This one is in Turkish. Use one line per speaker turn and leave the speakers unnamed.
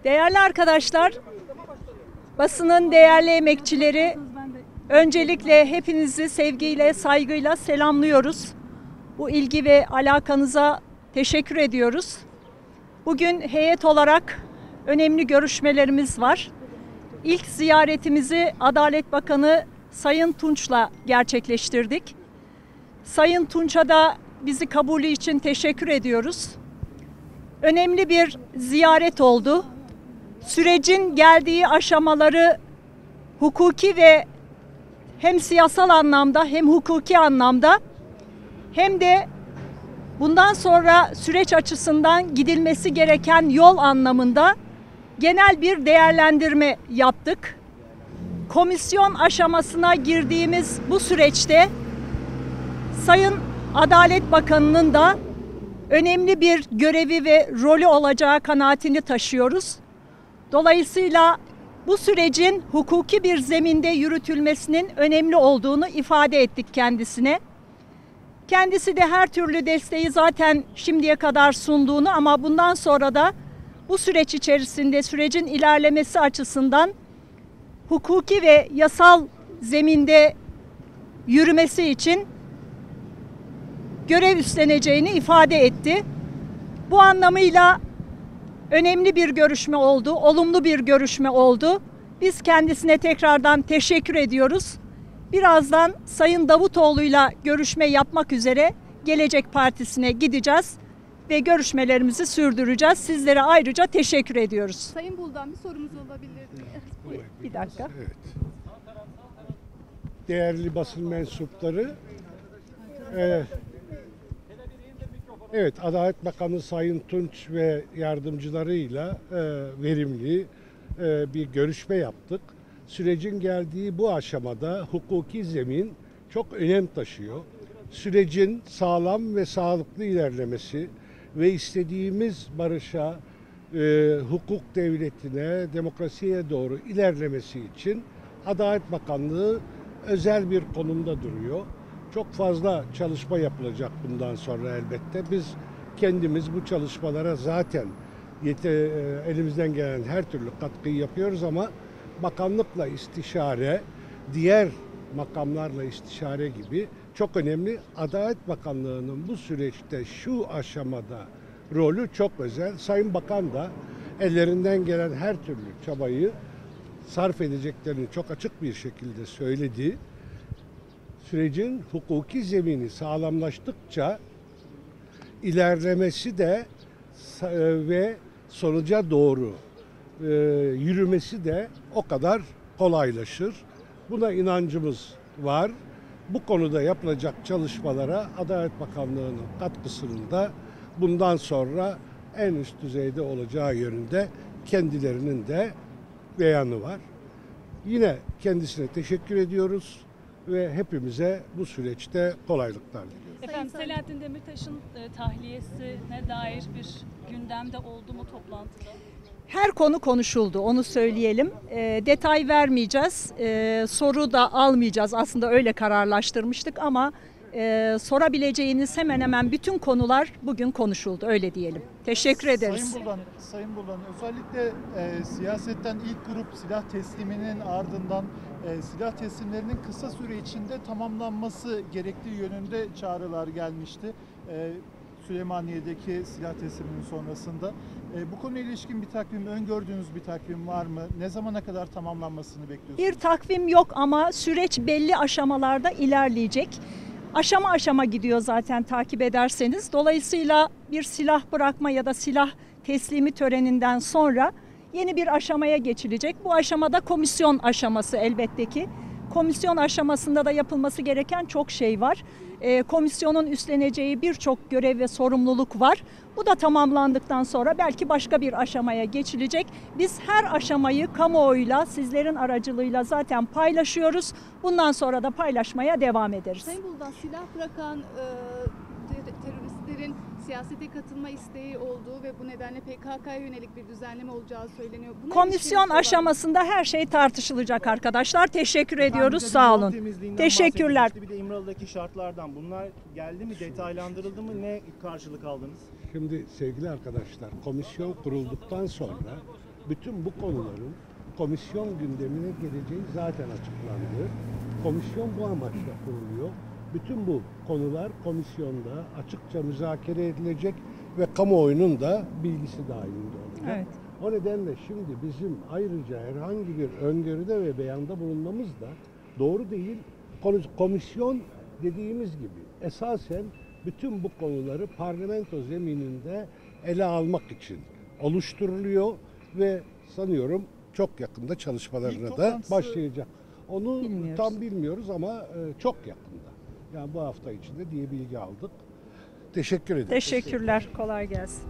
Değerli arkadaşlar, basının değerli emekçileri, öncelikle hepinizi sevgiyle, saygıyla selamlıyoruz. Bu ilgi ve alakanıza teşekkür ediyoruz. Bugün heyet olarak önemli görüşmelerimiz var. İlk ziyaretimizi Adalet Bakanı Sayın Tunç'la gerçekleştirdik. Sayın Tunç'a da bizi kabulü için teşekkür ediyoruz. Önemli bir ziyaret oldu. Sürecin geldiği aşamaları hukuki ve hem siyasal anlamda hem hukuki anlamda hem de bundan sonra süreç açısından gidilmesi gereken yol anlamında genel bir değerlendirme yaptık. Komisyon aşamasına girdiğimiz bu süreçte Sayın Adalet Bakanı'nın da önemli bir görevi ve rolü olacağı kanaatini taşıyoruz. Dolayısıyla bu sürecin hukuki bir zeminde yürütülmesinin önemli olduğunu ifade ettik kendisine. Kendisi de her türlü desteği zaten şimdiye kadar sunduğunu ama bundan sonra da bu süreç içerisinde sürecin ilerlemesi açısından hukuki ve yasal zeminde yürümesi için görev üstleneceğini ifade etti. Bu anlamıyla önemli bir görüşme oldu, olumlu bir görüşme oldu. Biz kendisine tekrardan teşekkür ediyoruz. Birazdan Sayın Davutoğlu'yla görüşme yapmak üzere Gelecek Partisi'ne gideceğiz ve görüşmelerimizi sürdüreceğiz. Sizlere ayrıca teşekkür ediyoruz.
Sayın Buldan bir sorumuz olabilir mi?
Bir dakika.
Evet. Değerli basın mensupları, evet, Adalet Bakanı Sayın Tunç ve yardımcılarıyla verimli bir görüşme yaptık. Sürecin geldiği bu aşamada hukuki zemin çok önem taşıyor. Sürecin sağlam ve sağlıklı ilerlemesi ve istediğimiz barışa, hukuk devletine, demokrasiye doğru ilerlemesi için Adalet Bakanlığı özel bir konumda duruyor. Çok fazla çalışma yapılacak bundan sonra elbette. Biz kendimiz bu çalışmalara zaten elimizden gelen her türlü katkıyı yapıyoruz ama bakanlıkla istişare, diğer makamlarla istişare gibi çok önemli. Adalet Bakanlığı'nın bu süreçte şu aşamada rolü çok özel. Sayın Bakan da ellerinden gelen her türlü çabayı sarf edeceklerini çok açık bir şekilde söyledi. Sürecin hukuki zemini sağlamlaştıkça ilerlemesi de ve sonuca doğru yürümesi de o kadar kolaylaşır. Buna inancımız var. Bu konuda yapılacak çalışmalara Adalet Bakanlığı'nın katkısının da bundan sonra en üst düzeyde olacağı yönünde kendilerinin de beyanı var. Yine kendisine teşekkür ediyoruz ve hepimize bu süreçte kolaylıklar diliyoruz.
Efendim, Selahattin Demirtaş'ın tahliyesine dair bir gündemde oldu mu toplantıda?
Her konu konuşuldu, onu söyleyelim. Detay vermeyeceğiz, soru da almayacağız. Aslında öyle kararlaştırmıştık ama sorabileceğiniz hemen hemen bütün konular bugün konuşuldu, öyle diyelim. Teşekkür ederiz.
Sayın Buldan, özellikle siyasetten ilk grup silah tesliminin ardından silah teslimlerinin kısa süre içinde tamamlanması gerektiği yönünde çağrılar gelmişti. Süleymaniye'deki silah tesliminin sonrasında. Bu konuyla ilişkin bir takvim, öngördüğünüz bir takvim var mı? Ne zamana kadar tamamlanmasını bekliyorsunuz?
Bir takvim yok ama süreç belli aşamalarda ilerleyecek. Aşama aşama gidiyor zaten takip ederseniz. Dolayısıyla bir silah bırakma ya da silah teslimi töreninden sonra yeni bir aşamaya geçilecek. Bu aşamada komisyon aşaması elbette ki. Komisyon aşamasında da yapılması gereken çok şey var. Komisyonun üstleneceği birçok görev ve sorumluluk var. Bu da tamamlandıktan sonra belki başka bir aşamaya geçilecek. Biz her aşamayı kamuoyuyla, sizlerin aracılığıyla zaten paylaşıyoruz. Bundan sonra da paylaşmaya devam ederiz.
Sayın Buldan, silah bırakan teröristlerin siyasete katılma isteği olduğu ve bu nedenle PKK'ya yönelik bir düzenleme olacağı söyleniyor. Buna
Komisyon
ilişkin bir şey var mı?
aşamasında her şey tartışılacak arkadaşlar. Teşekkür ediyoruz.
Bir de
Sağ
yol
olun.
temizliğinden
Teşekkürler.
bahsedilmişti. Bir de İmralı'daki şartlardan bunlar geldi mi, detaylandırıldı mı, ne karşılık aldınız?
Şimdi sevgili arkadaşlar, komisyon kurulduktan sonra bütün bu konuların komisyon gündemine geleceği zaten açıklandı. Komisyon bu amaçla kuruluyor. Bütün bu konular komisyonda açıkça müzakere edilecek ve kamuoyunun da bilgisi dahilinde olacak.
Evet.
O nedenle şimdi bizim ayrıca herhangi bir öngörüde ve beyanda bulunmamız da doğru değil. Komisyon dediğimiz gibi esasen bütün bu konuları parlamento zemininde ele almak için oluşturuluyor ve sanıyorum çok yakında
İlk
çalışmalarına da
toplantısı-
başlayacak. Onu
Bilmiyoruz.
tam bilmiyoruz ama çok yakında. Yani bu hafta içinde diye bilgi aldık. Teşekkür ederim.
Teşekkürler. Kolay gelsin.